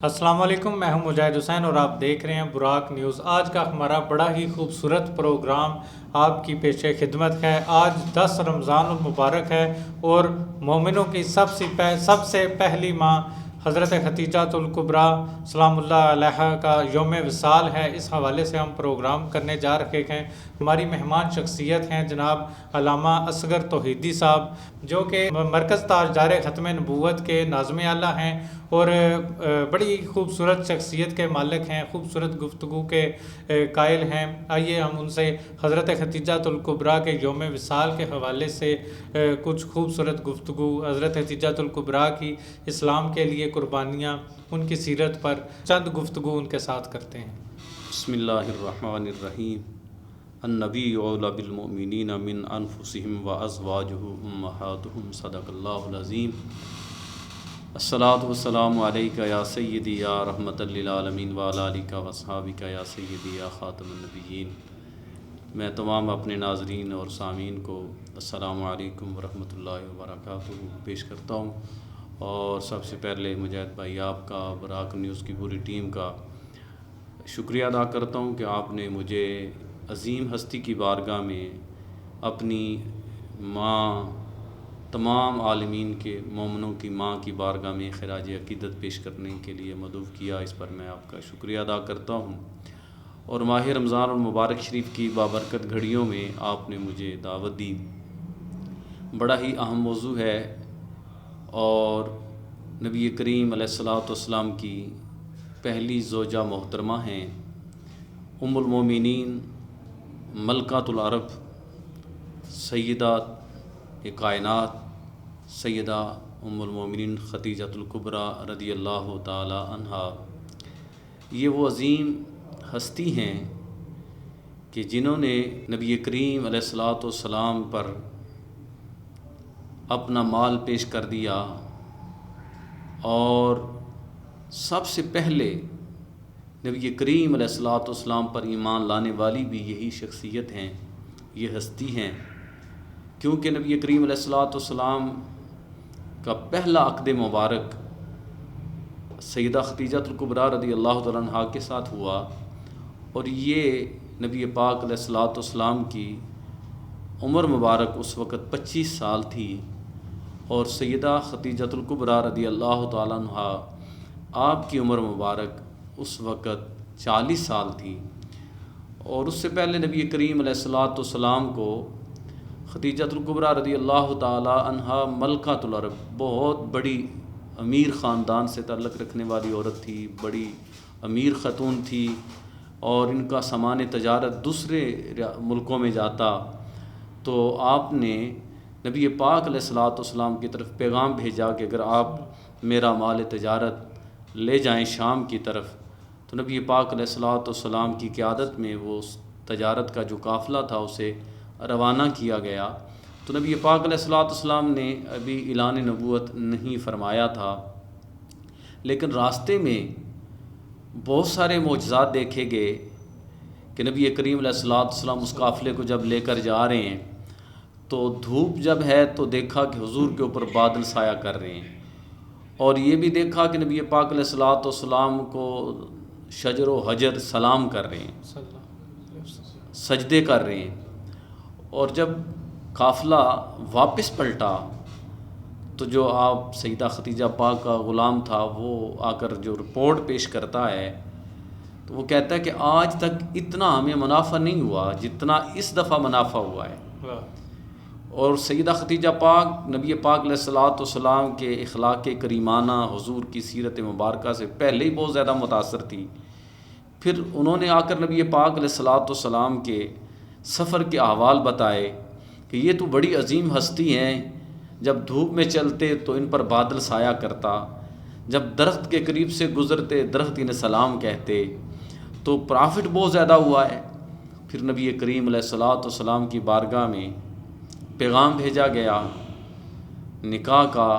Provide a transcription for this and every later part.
السلام علیکم، میں ہوں مجاہد حسین اور آپ دیکھ رہے ہیں براق نیوز۔ آج کا ہمارا بڑا ہی خوبصورت پروگرام آپ کی پیش خدمت ہے۔ آج 10 رمضان المبارک ہے اور مومنوں کی سب سے پہلی ماں حضرت ختیجہ الکبریٰ سلام اللہ علیہا کا یوم وصال ہے۔ اس حوالے سے ہم پروگرام کرنے جا رہے ہیں۔ ہماری مہمان شخصیت ہیں جناب علامہ اصغر توحیدی صاحب، جو کہ مرکز تاجدار ختم نبوت کے ناظم اعلیٰ ہیں اور بڑی خوبصورت شخصیت کے مالک ہیں، خوبصورت گفتگو کے قائل ہیں۔ آئیے ہم ان سے حضرت ختیجہ الکبریٰ کے یوم وصال کے حوالے سے کچھ خوبصورت گفتگو، حضرت ختیجہ الکبریٰ کی اسلام کے لیے قربانیاں، ان کی سیرت پر چند گفتگو ان کے ساتھ کرتے ہیں۔ بسم اللہ الرحمن الرحیم۔ النبی اولی بالمؤمنین من انفسہم وازواجہ امہاتہم، صدق اللہ العظیم۔ الصلاۃ والسلام علیکہ یا سیدی یا رحمۃ للعالمین وعلی آلکہ واصحابکہ یا سیدی یا خاتم النبیین۔ میں تمام اپنے ناظرین اور سامعین کو السلام علیکم ورحمۃ اللہ وبرکاتہ پیش کرتا ہوں، اور سب سے پہلے مجاہد بھائی آپ کا، براق نیوز کی پوری ٹیم کا شکریہ ادا کرتا ہوں کہ آپ نے مجھے عظیم ہستی کی بارگاہ میں اپنی ماں، تمام عالمین کے مومنوں کی ماں کی بارگاہ میں خراج عقیدت پیش کرنے کے لیے مدعو کیا۔ اس پر میں آپ کا شکریہ ادا کرتا ہوں، اور ماہ رمضان المبارک شریف کی بابرکت گھڑیوں میں آپ نے مجھے دعوت دی۔ بڑا ہی اہم موضوع ہے، اور نبی کریم علیہ الصلوۃ والسلام کی پہلی زوجہ محترمہ ہیں، ام المومنین، ملکۃ العرب، سیدہ کائنات، سیدہ ام المومنین ختیجہ الکبریٰ رضی اللہ تعالی عنہا۔ یہ وہ عظیم ہستی ہیں کہ جنہوں نے نبی کریم علیہ الصلوۃ والسلام پر اپنا مال پیش کر دیا، اور سب سے پہلے نبی کریم علیہ الصلوۃ والسلام پر ایمان لانے والی بھی یہی شخصیت ہیں، یہ ہستی ہیں، کیونکہ نبی کریم علیہ الصلوۃ والسلام کا پہلا عقد مبارک سیدہ ختیجہ الکبریٰ رضی اللہ تعالیٰ عنہا کے ساتھ ہوا، اور یہ نبی پاک علیہ الصلوۃ والسلام کی عمر مبارک اس وقت 25 سال تھی، اور سیدہ ختیجہ الکبریٰ رضی اللہ تعالیٰ عنہا آپ کی عمر مبارک اس وقت 40 سال تھی۔ اور اس سے پہلے نبی کریم علیہ الصلوۃ والسلام کو ختیجہ الکبریٰ رضی اللہ تعالی عنہا ملکۃ العرب، بہت بڑی امیر خاندان سے تعلق رکھنے والی عورت تھی، بڑی امیر خاتون تھی، اور ان کا سامان تجارت دوسرے ملکوں میں جاتا، تو آپ نے نبی پاک علیہ الصلوۃ والسلام کی طرف پیغام بھیجا کہ اگر آپ میرا مال تجارت لے جائیں شام کی طرف، تو نبی پاک علیہ الصلوۃ والسلام کی قیادت میں وہ تجارت کا جو قافلہ تھا اسے روانہ کیا گیا۔ تو نبی پاک علیہ الصلوۃ والسلام نے ابھی اعلان نبوت نہیں فرمایا تھا، لیکن راستے میں بہت سارے معجزات دیکھے گئے کہ نبی کریم علیہ الصلوۃ والسلام اس قافلے کو جب لے کر جا رہے ہیں، تو دھوپ جب ہے تو دیکھا کہ حضور کے اوپر بادل سایہ کر رہے ہیں، اور یہ بھی دیکھا کہ نبی پاک علیہ الصلوۃ والسلام کو شجر و حجر سلام کر رہے ہیں، سجدے کر رہے ہیں۔ اور جب قافلہ واپس پلٹا تو جو آپ سیدہ ختیجہ پاک کا غلام تھا، وہ آ کر جو رپورٹ پیش کرتا ہے، تو وہ کہتا ہے کہ آج تک اتنا ہمیں منافع نہیں ہوا جتنا اس دفعہ منافع ہوا ہے۔ اور سیدہ ختیجہ پاک نبی پاک علیہ الصلوۃ والسلام کے اخلاق کریمانہ، حضور کی سیرت مبارکہ سے پہلے ہی بہت زیادہ متاثر تھی۔ پھر انہوں نے آ کر نبی پاک علیہ الصلوۃ والسلام کے سفر کے احوال بتائے کہ یہ تو بڑی عظیم ہستی ہیں، جب دھوپ میں چلتے تو ان پر بادل سایہ کرتا، جب درخت کے قریب سے گزرتے درخت انہیں سلام کہتے، تو پرافٹ بہت زیادہ ہوا ہے۔ پھر نبی کریم علیہ الصلوۃ والسلام کی بارگاہ میں پیغام بھیجا گیا نکاح کا،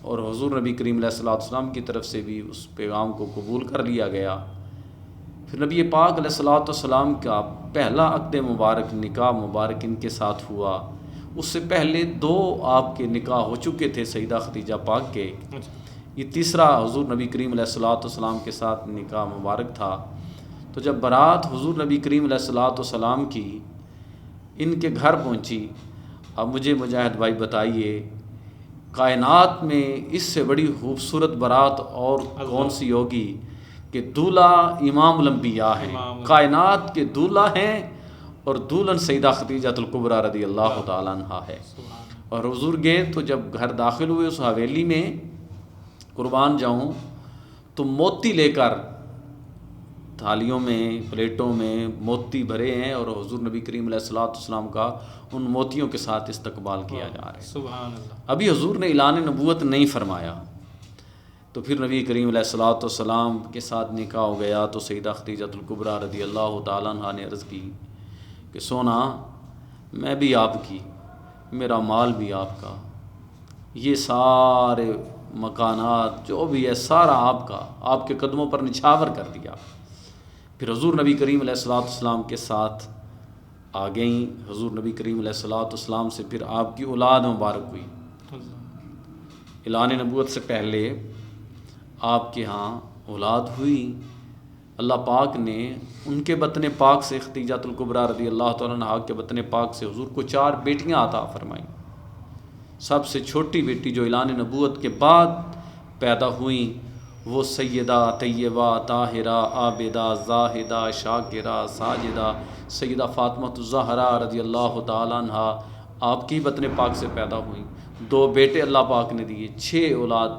اور حضور نبی کریم علیہ الصلوۃ والسلام کی طرف سے بھی اس پیغام کو قبول کر لیا گیا۔ پھر نبی پاک علیہ الصلوۃ والسلام کا پہلا عقد مبارک، نکاح مبارک ان کے ساتھ ہوا۔ اس سے پہلے 2 آپ کے نکاح ہو چکے تھے سیدہ ختیجہ پاک کے، یہ تیسرا حضور نبی کریم علیہ الصلوۃ والسلام کے ساتھ نکاح مبارک تھا۔ تو جب بارات حضور نبی کریم علیہ الصلوۃ والسلام کی ان کے گھر پہنچی، اب مجھے مجاہد بھائی بتائیے کائنات میں اس سے بڑی خوبصورت بارات اور کون سی ہوگی کہ دولہا امام الانبیاء ہیں، کائنات کے دولہا ہیں، اور دلہن سیدہ خدیجہ الکبریٰ رضی اللہ تعالیٰ عنہا ہے۔ اور حضور گئے تو جب گھر داخل ہوئے اس حویلی میں، قربان جاؤں، تو موتی لے کر تھالیوں میں پلیٹوں میں موتی بھرے ہیں، اور حضور نبی کریم علیہ الصلوۃ والسلام کا ان موتیوں کے ساتھ استقبال کیا جا رہا ہے۔ سبحان اللہ۔ ابھی حضور نے اعلان نبوت نہیں فرمایا، تو پھر نبی کریم علیہ الصلوۃ والسلام کے ساتھ نکاح ہو گیا۔ تو سیدہ خدیجہ الکبریٰ رضی اللہ تعالیٰ عنہا نے عرض کی کہ سونا میں بھی آپ کی، میرا مال بھی آپ کا، یہ سارے مکانات جو بھی ہے سارا آپ کا، آپ کے قدموں پر نچھاور کر دیا۔ پھر حضور نبی کریم علیہ الصلوۃ والسلام کے ساتھ آ گئیں۔ حضور نبی کریم علیہ الصلوۃ والسلام سے پھر آپ کی اولاد مبارک ہوئی۔ اعلان نبوت سے پہلے آپ کے ہاں اولاد ہوئی۔ اللہ پاک نے ان کے بطن پاک سے، خدیجہ الکبریٰ رضی اللہ تعالیٰ عنہا کے بطن پاک سے حضور کو 4 بیٹیاں عطا فرمائیں۔ سب سے چھوٹی بیٹی جو اعلان نبوت کے بعد پیدا ہوئیں وہ سیدہ طیبہ طاہرہ عابدہ زاہدہ شاکرہ ساجدہ سیدہ فاطمہ الزہرا رضی اللہ تعالیٰ عنہا آپ کی بطن پاک سے پیدا ہوئیں۔ 2 بیٹے اللہ پاک نے دیے، 6 اولاد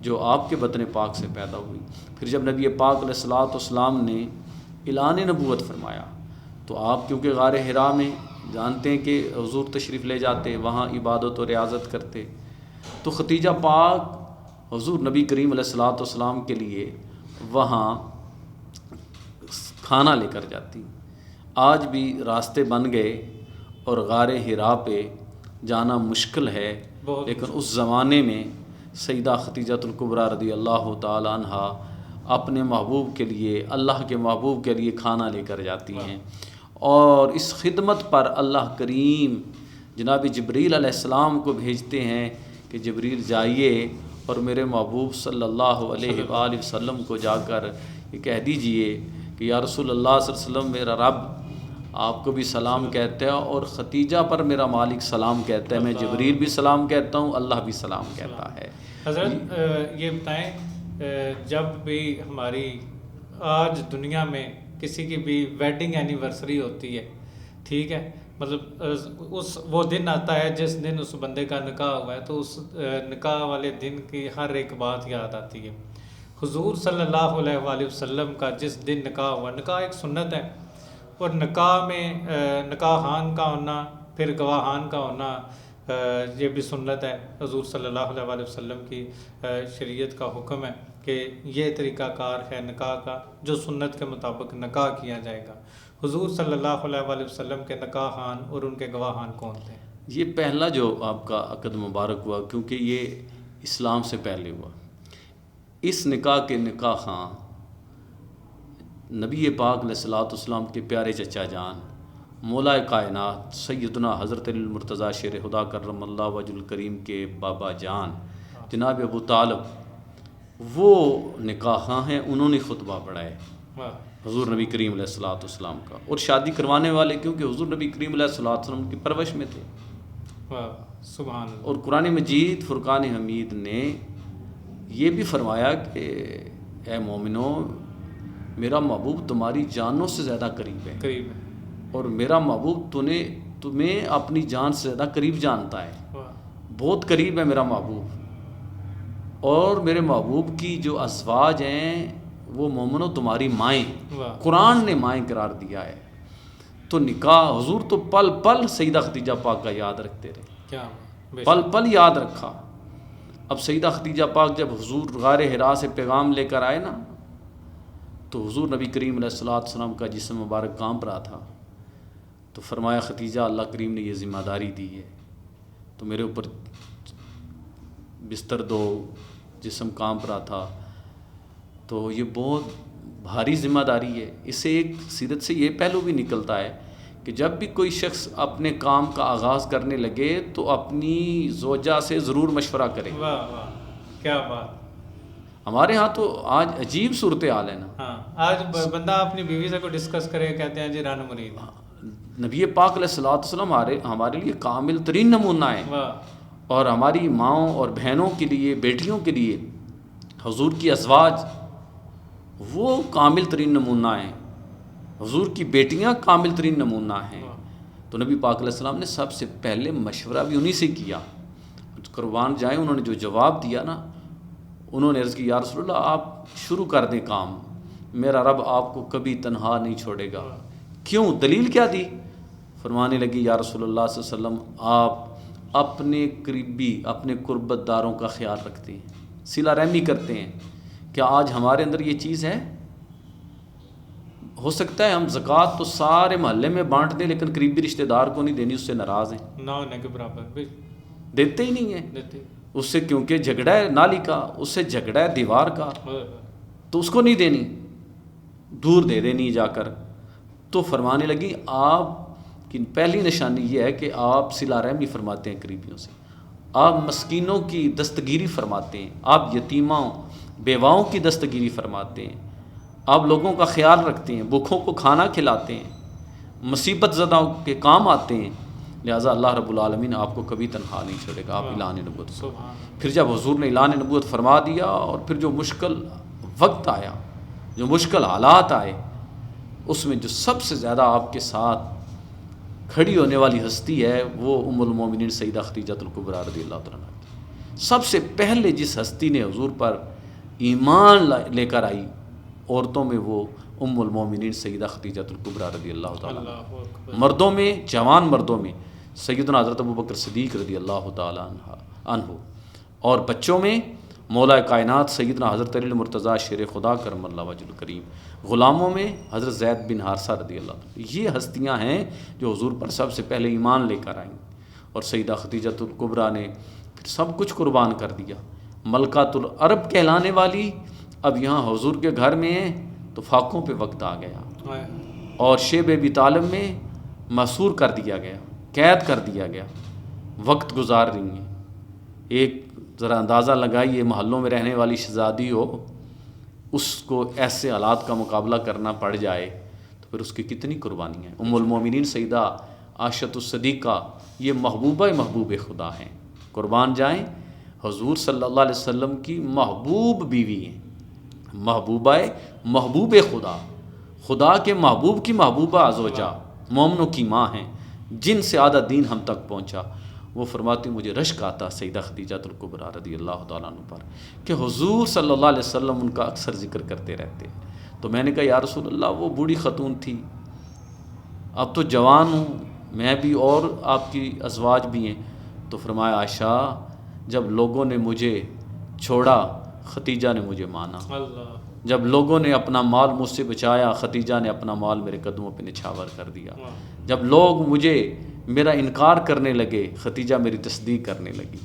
جو آپ کے بطن پاک سے پیدا ہوئی۔ پھر جب نبی پاک علیہ الصلوۃ والسلام نے اعلان نبوت فرمایا تو آپ کیونکہ غار حرا میں جانتے ہیں کہ حضور تشریف لے جاتے، وہاں عبادت و ریاضت کرتے، تو ختیجہ پاک حضور نبی کریم علیہ الصلوۃ والسلام کے لیے وہاں کھانا لے کر جاتی۔ آج بھی راستے بن گئے اور غار حرا پہ جانا مشکل ہے، لیکن اس زمانے میں سیدہ خدیجہ الکبریٰ رضی اللہ تعالی عنہا اپنے محبوب کے لیے، اللہ کے محبوب کے لیے کھانا لے کر جاتی ہیں، اور اس خدمت پر اللہ کریم جناب جبریل علیہ السلام کو بھیجتے ہیں کہ جبریل جائیے اور میرے محبوب صلی اللہ علیہ وآلہ وسلم کو جا کر یہ کہہ دیجئے کہ یا رسول اللہ صلی اللہ علیہ وسلم میرا رب آپ کو بھی سلام کہتا ہے اور ختیجہ پر میرا مالک سلام کہتا ہے، میں جبریل بھی سلام کہتا ہوں، اللہ بھی سلام کہتا ہے۔ حضرت یہ بتائیں، جب بھی ہماری آج دنیا میں کسی کی بھی ویڈنگ اینیورسری ہوتی ہے، ٹھیک ہے، مطلب وہ دن آتا ہے جس دن اس بندے کا نکاح ہوا ہے، تو اس نکاح والے دن کی ہر ایک بات یاد آتی ہے۔ حضور صلی اللہ علیہ وآلہ وسلم کا جس دن نکاح ہوا، نکاح ایک سنت ہے، اور نکاح میں نکاحان کا ہونا، پھر گواہان کا ہونا، یہ بھی سنت ہے۔ حضور صلی اللہ علیہ وآلہ وسلم کی شریعت کا حکم ہے کہ یہ طریقہ کار ہے نکاح کا، جو سنت کے مطابق نکاح کیا جائے گا۔ حضور صلی اللہ علیہ وآلہ وسلم کے نکاحان اور ان کے گواہان کون تھے؟ یہ پہلا جو آپ کا عقد مبارک ہوا، کیونکہ یہ اسلام سے پہلے ہوا، اس نکاح کے نکاحاں نبی پاک علیہ الصلوۃ والسلام کے پیارے چچا جان مولا کائنات سیدنا حضرت علی المرتضیٰ شیر خدا کرم اللہ وجہ الکریم کے بابا جان جناب ابو طالب، وہ نکاحاں ہیں، انہوں نے خطبہ پڑھا ہے حضور نبی کریم علیہ الصلوۃ والسلام کا، اور شادی کروانے والے کیونکہ حضور نبی کریم علیہ الصلوۃ والسلام کی پرورش میں تھے۔ سبحان اللہ۔ اور قرآن مجید فرقان حمید نے یہ بھی فرمایا کہ اے مومنو، میرا محبوب تمہاری جانوں سے زیادہ قریب ہے، اور میرا محبوب تمہیں اپنی جان سے زیادہ قریب جانتا ہے، بہت قریب ہے میرا محبوب، اور میرے محبوب کی جو ازواج ہیں وہ مومنو تمہاری مائیں، قرآن نے مائیں قرار دیا ہے۔ تو نکاح حضور تو پل پل سیدہ خدیجہ پاک کا یاد رکھتے رہے، پل پل یاد رکھا۔ اب سیدہ خدیجہ پاک جب حضور غار حرا سے پیغام لے کر آئے نا، تو حضور نبی کریم علیہ الصلوۃ والسلام کا جسم مبارک کانپ رہا تھا، تو فرمایا خدیجہ اللہ کریم نے یہ ذمہ داری دی ہے تو میرے اوپر بستر دو، جسم کانپ رہا تھا، تو یہ بہت بھاری ذمہ داری ہے۔ اس سے ایک سیرت سے یہ پہلو بھی نکلتا ہے کہ جب بھی کوئی شخص اپنے کام کا آغاز کرنے لگے تو اپنی زوجہ سے ضرور مشورہ کرے۔ واہ واہ، کیا بات! ہمارے ہاں تو آج عجیب صورتحال ہے نا. ہاں آج بندہ اپنی بیوی سے کوئی ڈسکس کرے کہتے ہیں جی رن مرید. نبی پاک علیہ الصلوۃ والسلام ہمارے لیے کامل ترین نمونہ ہے. اور ہماری ماؤں اور بہنوں کے لیے، بیٹیوں کے لیے حضور کی ازواج وہ کامل ترین نمونہ ہیں. حضور کی بیٹیاں کامل ترین نمونہ ہیں. تو نبی پاک علیہ السلام نے سب سے پہلے مشورہ بھی انہی سے کیا. قربان جائیں انہوں نے جو جواب دیا نا، انہوں نے عرض کی یا رسول اللہ آپ شروع کر دیں کام، میرا رب آپ کو کبھی تنہا نہیں چھوڑے گا. کیوں؟ دلیل کیا دی؟ فرمانے لگی یا رسول اللہ صلی اللہ علیہ وسلم آپ اپنے قریبی، اپنے قربت داروں کا خیال رکھتے ہیں، صلہ رحمی کرتے ہیں. کیا آج ہمارے اندر یہ چیز ہے؟ ہو سکتا ہے ہم زکوٰۃ تو سارے محلے میں بانٹ دیں لیکن قریبی رشتہ دار کو نہیں دینی، اس سے ناراض ہیں، نہ ہونے کے برابر دیتے ہی نہیں ہیں. اس سے کیونکہ جھگڑا ہے نالی کا، اس سے جھگڑا ہے دیوار کا، تو اس کو نہیں دینی، دور دے دینی جا کر. تو فرمانے لگی آپ کی پہلی نشانی یہ ہے کہ آپ صلہ رحمی فرماتے ہیں قریبیوں سے، آپ مسکینوں کی دستگیری فرماتے ہیں، آپ یتیموں بیواؤں کی دستگیری فرماتے ہیں، آپ لوگوں کا خیال رکھتے ہیں، بھوکھوں کو کھانا کھلاتے ہیں، مصیبت زدہ کے کام آتے ہیں. لہٰذا اللہ رب العالمین آپ کو کبھی تنہا نہیں چھوڑے گا. آپ اعلان نبوت. پھر جب حضور نے اعلان نبوت فرما دیا اور پھر جو مشکل وقت آیا، جو مشکل حالات آئے، اس میں جو سب سے زیادہ آپ کے ساتھ کھڑی ہونے والی ہستی ہے وہ ام المومنین سیدہ خدیجہ الکبریٰ رضی اللہ تعالیٰ عنہا. سب سے پہلے جس ہستی نے حضور پر ایمان لے کر آئی عورتوں میں وہ ام المومنین سیدہ خدیجہ الکبریٰ رضی اللہ تعالیٰ عنہا. مردوں میں، جوان مردوں میں سیدنا حضرت ابوبکر صدیق رضی اللہ تعالیٰ عنہ، اور بچوں میں مولا کائنات سیدنا حضرت علی المرتضیٰ شیر خدا کرم اللہ وجہ الکریم. غلاموں میں حضرت زید بن حارثہ رضی اللہ عنہ. یہ ہستیاں ہیں جو حضور پر سب سے پہلے ایمان لے کر آئیں. اور سیدہ خدیجہ الکبریٰ نے پھر سب کچھ قربان کر دیا. ملکۃ العرب کہلانے والی اب یہاں حضور کے گھر میں ہیں تو فاقوں پہ وقت آ گیا، اور شیب ابی طالب میں محصور کر دیا گیا، قید کر دیا گیا، وقت گزار رہی ہیں. ایک ذرا اندازہ لگائیے محلوں میں رہنے والی شہزادی ہو، اس کو ایسے حالات کا مقابلہ کرنا پڑ جائے تو پھر اس کی کتنی قربانی ہے. ام المومنین سیدہ عائشۃ الصدیقہ یہ محبوب خدا ہیں. قربان جائیں، حضور صلی اللہ علیہ وسلم کی محبوب بیوی ہیں، محبوب خدا، خدا کے محبوب کی محبوبہ ازوجہ، مومنوں کی ماں ہیں، جن سے آدھا دین ہم تک پہنچا. وہ فرماتی مجھے رشک آتا سیدہ خدیجہ الکبریٰ رضی اللہ تعالیٰ عنہ پر کہ حضور صلی اللہ علیہ وسلم ان کا اکثر ذکر کرتے رہتے. تو میں نے کہا یا رسول اللہ وہ بوڑھی خاتون تھی، اب تو جوان ہوں میں بھی اور آپ کی ازواج بھی ہیں. تو فرمایا عائشہ جب لوگوں نے مجھے چھوڑا ختیجہ نے مجھے مانا، جب لوگوں نے اپنا مال مجھ سے بچایا ختیجہ نے اپنا مال میرے قدموں پہ نچھاور کر دیا، جب لوگ مجھے میرا انکار کرنے لگے ختیجہ میری تصدیق کرنے لگی.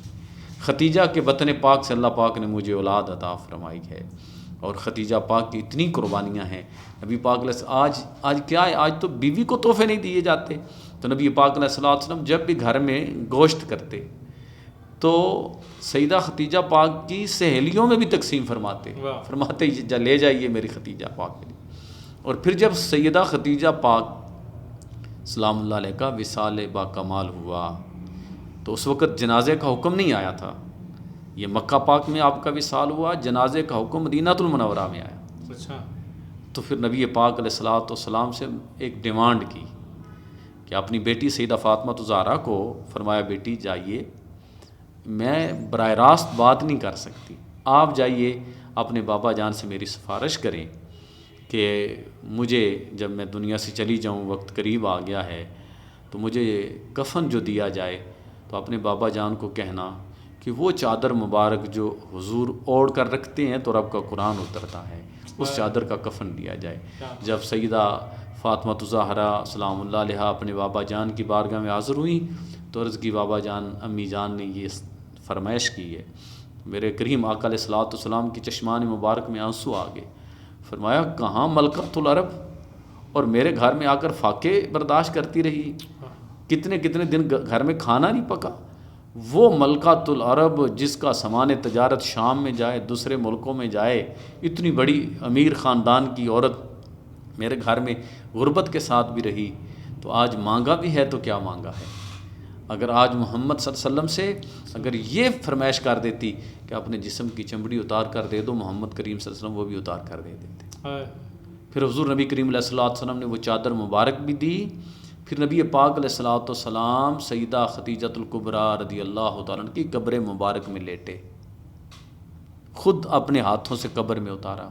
ختیجہ کے بطن پاک سے اللہ پاک نے مجھے اولاد عطا فرمائی ہے، اور ختیجہ پاک کی اتنی قربانیاں ہیں. نبی پاک علیہ آج کیا ہے، آج تو بیوی کو تحفے نہیں دیے جاتے. تو نبی پاک علیہ السلام جب بھی گھر میں گوشت کرتے تو سیدہ ختیجہ پاک کی سہیلیوں میں بھی تقسیم فرماتے لے جائیے میری ختیجہ پاک کے لیے. اور پھر جب سیدہ ختیجہ پاک سلام اللہ علیہ کا وصال با کمال ہوا تو اس وقت جنازے کا حکم نہیں آیا تھا. یہ مکہ پاک میں آپ کا وصال ہوا، جنازے کا حکم مدینہ المنورہ میں آیا. اچھا. تو پھر نبی پاک علیہ الصلوۃ والسلام سے ایک ڈیمانڈ کی کہ اپنی بیٹی سیدہ فاطمہ زہرا کو فرمایا بیٹی جائیے، میں براہ راست بات نہیں کر سکتی، آپ جائیے اپنے بابا جان سے میری سفارش کریں کہ مجھے جب میں دنیا سے چلی جاؤں، وقت قریب آ گیا ہے، تو مجھے کفن جو دیا جائے تو اپنے بابا جان کو کہنا کہ وہ چادر مبارک جو حضور اوڑھ کر رکھتے ہیں تو رب کا قرآن اترتا ہے، اس چادر کا کفن دیا جائے. جب سیدہ فاطمہ زہرا سلام اللہ علیہ اپنے بابا جان کی بارگاہ میں حاضر ہوئیں تو عرض کی بابا جان امی جان نے یہ فرمائش کی ہے. میرے کریم آقا علیہ الصلوۃ والسلام کی چشمان مبارک میں آنسو آ گئے. فرمایا کہاں ملکۃ العرب اور میرے گھر میں آ کر فاقے برداشت کرتی رہی، کتنے کتنے دن گھر میں کھانا نہیں پکا، وہ ملکۃ العرب جس کا سامان تجارت شام میں جائے، دوسرے ملکوں میں جائے، اتنی بڑی امیر خاندان کی عورت میرے گھر میں غربت کے ساتھ بھی رہی، تو آج مانگا بھی ہے تو کیا مانگا ہے؟ اگر آج محمد صلی اللہ علیہ وسلم سے اگر یہ فرمائش کر دیتی کہ اپنے جسم کی چمڑی اتار کر دے دو، محمد کریم صلی اللہ علیہ وسلم وہ بھی اتار کر دے دیتے۔ پھر حضور نبی کریم علیہ الصلوۃ والسلام نے وہ چادر مبارک بھی دی۔ پھر نبی پاک علیہ الصلوۃ والسلام سیدہ خدیجۃ الکبریٰ رضی اللہ تعالیٰ عنہ کی قبر مبارک میں لیٹے، خود اپنے ہاتھوں سے قبر میں اتارا۔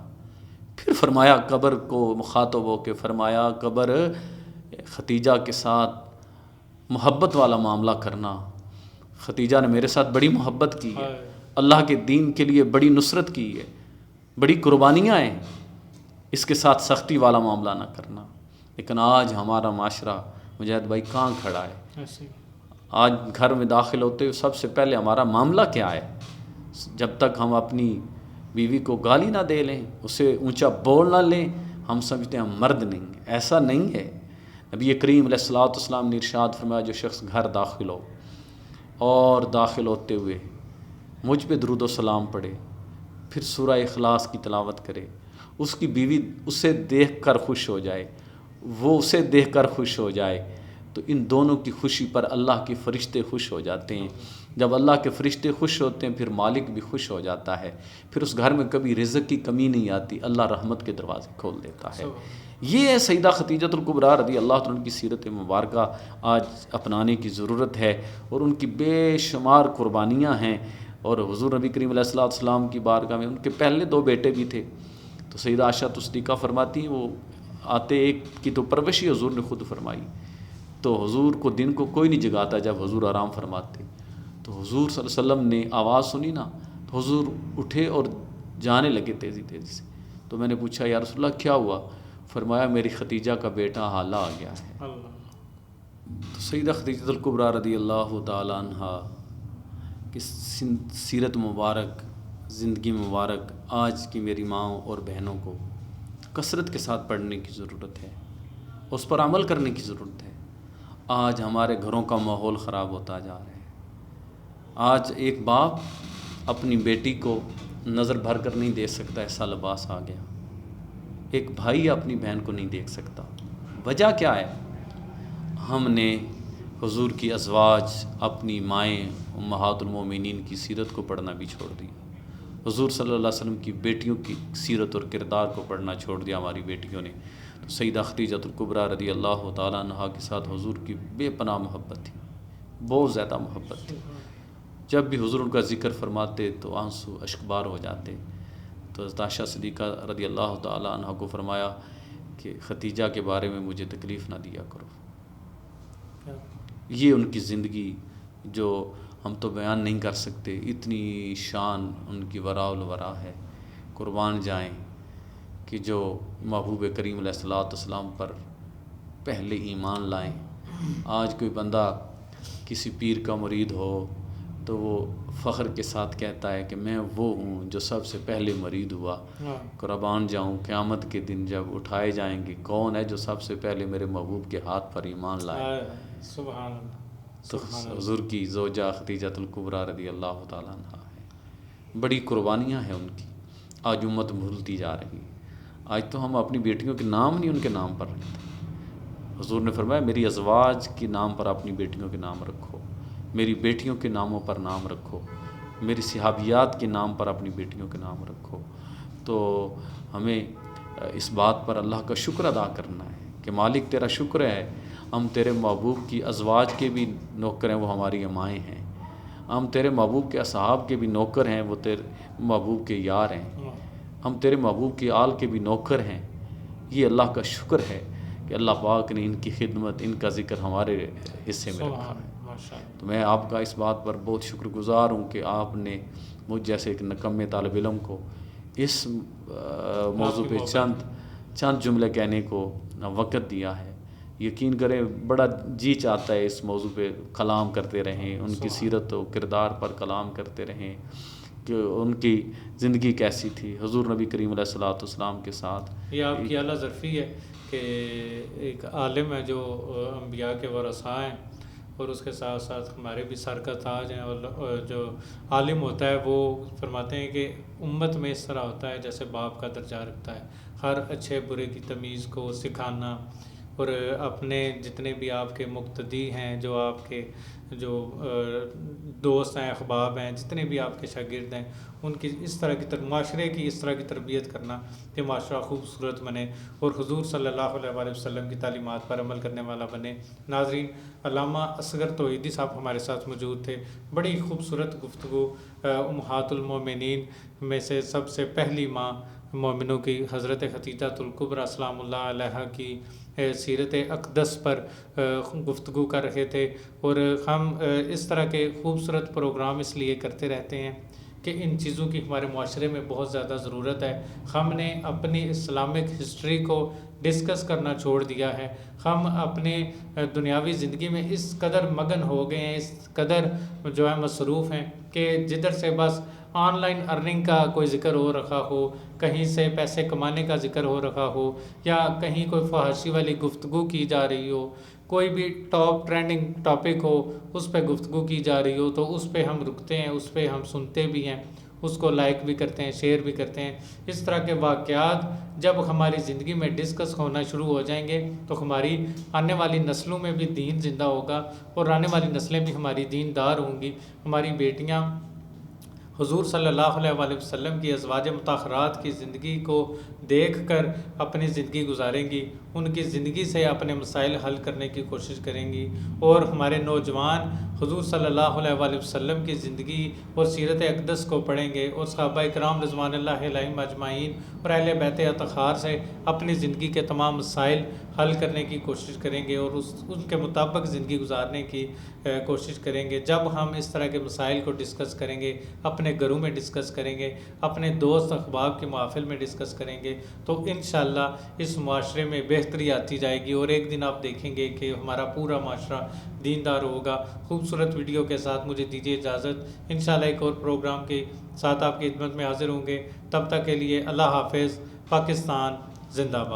پھر فرمایا قبر کو مخاطب ہو کے فرمایا، قبر ختیجہ کے ساتھ محبت والا معاملہ کرنا، ختیجہ نے میرے ساتھ بڑی محبت کی ہے، اللہ کے دین کے لیے بڑی نصرت کی ہے، بڑی قربانیاں ہیں، اس کے ساتھ سختی والا معاملہ نہ کرنا۔ لیکن آج ہمارا معاشرہ مجاہد بھائی کہاں کھڑا ہے؟ آج گھر میں داخل ہوتے ہوئے سب سے پہلے ہمارا معاملہ کیا ہے؟ جب تک ہم اپنی بیوی کو گالی نہ دے لیں، اسے اونچا بول نہ لیں، ہم سمجھتے ہیں ہم مرد نہیں ہیں۔ ایسا نہیں ہے۔ نبی کریم علیہ الصلوۃ والسلام نے ارشاد فرمایا، جو شخص گھر داخل ہو اور داخل ہوتے ہوئے مجھ پہ درود و سلام پڑھے، پھر سورہ اخلاص کی تلاوت کرے، اس کی بیوی اسے دیکھ کر خوش ہو جائے، وہ اسے دیکھ کر خوش ہو جائے، تو ان دونوں کی خوشی پر اللہ کے فرشتے خوش ہو جاتے ہیں۔ جب اللہ کے فرشتے خوش ہوتے ہیں پھر مالک بھی خوش ہو جاتا ہے، پھر اس گھر میں کبھی رزق کی کمی نہیں آتی، اللہ رحمت کے دروازے کھول دیتا ہے۔ یہ ہے سیدہ خدیجۃ الکبریٰ رضی اللہ عنہ کی سیرت مبارکہ آج اپنانے کی ضرورت ہے، اور ان کی بے شمار قربانیاں ہیں۔ اور حضور نبی کریم علیہ الصلوۃ والسلام کی بارگاہ میں ان کے پہلے 2 بیٹے بھی تھے، تو سیدہ عائشہ صدیقہ فرماتی ہیں وہ آتے، ایک کی تو پرورشی حضور نے خود فرمائی، تو حضور کو دن کو کوئی نہیں جگاتا جب حضور آرام فرماتے، تو حضور صلی اللہ علیہ وسلم نے آواز سنی نا، تو حضور اٹھے اور جانے لگے تیزی سے۔ تو میں نے پوچھا یا رسول اللہ کیا ہوا؟ فرمایا میری ختیجہ کا بیٹا حالہ آ گیا ہے۔ تو سیدہ خدیجۃ الکبریٰ رضی اللہ تعالیٰ عنہ کی سیرت مبارک، زندگی مبارک آج کی میری ماں اور بہنوں کو کثرت کے ساتھ پڑھنے کی ضرورت ہے، اس پر عمل کرنے کی ضرورت ہے۔ آج ہمارے گھروں کا ماحول خراب ہوتا جا رہا ہے۔ آج ایک باپ اپنی بیٹی کو نظر بھر کر نہیں دیکھ سکتا، ایسا لباس آ گیا۔ ایک بھائی اپنی بہن کو نہیں دیکھ سکتا۔ وجہ کیا ہے؟ ہم نے حضور کی ازواج، اپنی مائیں امہات المومنین کی سیرت کو پڑھنا بھی چھوڑ دی، حضور صلی اللہ علیہ وسلم کی بیٹیوں کی سیرت اور کردار کو پڑھنا چھوڑ دیا ہماری بیٹیوں نے۔ تو سیدہ خدیجۃ الکبریٰ رضی اللہ تعالیٰ عنہ کے ساتھ حضور کی بے پناہ محبت تھی، بہت زیادہ محبت تھی۔ جب بھی حضور ان کا ذکر فرماتے تو آنسو اشکبار ہو جاتے۔ تو حضرت عائشہ صدیقہ رضی اللہ تعالیٰ عنہ کو فرمایا کہ ختیجہ کے بارے میں مجھے تکلیف نہ دیا کرو۔ یہ ان کی زندگی جو ہم تو بیان نہیں کر سکتے، اتنی شان ان کی وراء الورا ہے، قربان جائیں کہ جو محبوب کریم علیہ الصلوۃ والسلام پر پہلے ایمان لائیں۔ آج کوئی بندہ کسی پیر کا مرید ہو تو وہ فخر کے ساتھ کہتا ہے کہ میں وہ ہوں جو سب سے پہلے مرید ہوا۔ قربان جاؤں قیامت کے دن جب اٹھائے جائیں گے، کون ہے جو سب سے پہلے میرے محبوب کے ہاتھ پر ایمان لائے؟ سبحان اللہ۔ تو حضور کی زوجہ خدیجۃ الکبریٰ رضی اللہ تعالیٰ عنہ ہے۔ بڑی قربانیاں ہیں ان کی، آج امت بھولتی جا رہی۔ آج تو ہم اپنی بیٹیوں کے نام نہیں ان کے نام پر رکھتے۔ حضور نے فرمایا میری ازواج کے نام پر اپنی بیٹیوں کے نام رکھو، میری بیٹیوں کے ناموں پر نام رکھو، میری صحابیات کے نام پر اپنی بیٹیوں کے نام رکھو۔ تو ہمیں اس بات پر اللہ کا شکر ادا کرنا ہے کہ مالک تیرا شکر ہے، ہم تیرے محبوب کی ازواج کے بھی نوکر ہیں، وہ ہماری امائیں ہیں، ہم تیرے محبوب کے اصحاب کے بھی نوکر ہیں، وہ تیرے محبوب کے یار ہیں، ہم تیرے محبوب کے آل کے بھی نوکر ہیں۔ یہ اللہ کا شکر ہے کہ اللہ پاک نے ان کی خدمت، ان کا ذکر ہمارے حصے میں رکھا ہے۔ تو میں آپ کا اس بات پر بہت شکر گزار ہوں کہ آپ نے مجھ جیسے ایک نکمے طالب علم کو اس موضوع پہ چند جملے کہنے کو وقت دیا ہے۔ یقین کریں بڑا جی چاہتا ہے اس موضوع پہ کلام کرتے رہیں، ان کی سیرت و کردار پر کلام کرتے رہیں کہ ان کی زندگی کیسی تھی حضور نبی کریم علیہ الصلوۃ والسلام کے ساتھ۔ یہ آپ کی اعلیٰ ظرفی ہے کہ ایک عالم ہے جو انبیاء کے ورثاء ہیں، اور اس کے ساتھ ساتھ ہمارے بھی سر کا تاج ہیں، اور جو عالم ہوتا ہے وہ فرماتے ہیں کہ امت میں اس طرح ہوتا ہے جیسے باپ کا درجہ رکھتا ہے، ہر اچھے برے کی تمیز کو سکھانا، اور اپنے جتنے بھی آپ کے مقتدی ہیں، جو آپ کے جو دوست ہیں، احباب ہیں، جتنے بھی آپ کے شاگرد ہیں، ان کی اس طرح کی معاشرے کی اس طرح کی تربیت کرنا کہ معاشرہ خوبصورت بنے اور حضور صلی اللہ علیہ وآلہ وسلم کی تعلیمات پر عمل کرنے والا بنے۔ ناظرین، علامہ اصغر توحیدی صاحب ہمارے ساتھ موجود تھے، بڑی خوبصورت گفتگو امہات المومنین میں سے سب سے پہلی ماں مومنوں کی حضرت خدیجہ الکبریٰ سلام اللہ علیہا کی سیرت اقدس پر گفتگو کر رہے تھے، اور ہم اس طرح کے خوبصورت پروگرام اس لیے کرتے رہتے ہیں کہ ان چیزوں کی ہمارے معاشرے میں بہت زیادہ ضرورت ہے۔ ہم نے اپنی اسلامک ہسٹری کو ڈسکس کرنا چھوڑ دیا ہے، ہم اپنے دنیاوی زندگی میں اس قدر مگن ہو گئے ہیں، اس قدر جو ہے مصروف ہیں کہ جدھر سے بس آن لائن ارننگ کا کوئی ذکر ہو رکھا ہو، کہیں سے پیسے کمانے کا ذکر ہو رکھا ہو، یا کہیں کوئی فحاشی والی گفتگو کی جا رہی ہو، کوئی بھی ٹاپ ٹرینڈنگ ٹاپک ہو اس پہ گفتگو کی جا رہی ہو، تو اس پہ ہم رکتے ہیں، اس پہ ہم سنتے بھی ہیں، اس کو لائک بھی کرتے ہیں، شیئر بھی کرتے ہیں۔ اس طرح کے واقعات جب ہماری زندگی میں ڈسکس ہونا شروع ہو جائیں گے تو ہماری آنے والی نسلوں میں بھی دین زندہ ہوگا، اور آنے والی نسلیں بھی ہماری دیندار ہوں گی۔ ہماری بیٹیاں حضور صلی اللہ علیہ وآلہ وسلم کی ازواج مطہرات کی زندگی کو دیکھ کر اپنی زندگی گزاریں گی، ان کی زندگی سے اپنے مسائل حل کرنے کی کوشش کریں گی، اور ہمارے نوجوان حضور صلی اللہ علیہ وآلہ وسلم کی زندگی اور سیرت اقدس کو پڑھیں گے، اور صحابہ کرام رضوان اللہ علیہم اجمعین اور اہل بیت اطہار سے اپنی زندگی کے تمام مسائل حل کرنے کی کوشش کریں گے، اور ان کے مطابق زندگی گزارنے کی کوشش کریں گے۔ جب ہم اس طرح کے مسائل کو ڈسکس کریں گے، اپنے گھروں میں ڈسکس کریں گے، اپنے دوست احباب کے محافل میں ڈسکس کریں گے، تو انشاءاللہ اس معاشرے میں بہتری آتی جائے گی، اور ایک دن آپ دیکھیں گے کہ ہمارا پورا معاشرہ دیندار ہوگا۔ خوبصورت ویڈیو کے ساتھ مجھے دیجیے اجازت، انشاءاللہ ایک اور پروگرام کے ساتھ آپ کی خدمت میں حاضر ہوں گے۔ تب تک کے لیے اللہ حافظ۔ پاکستان زندہ باد۔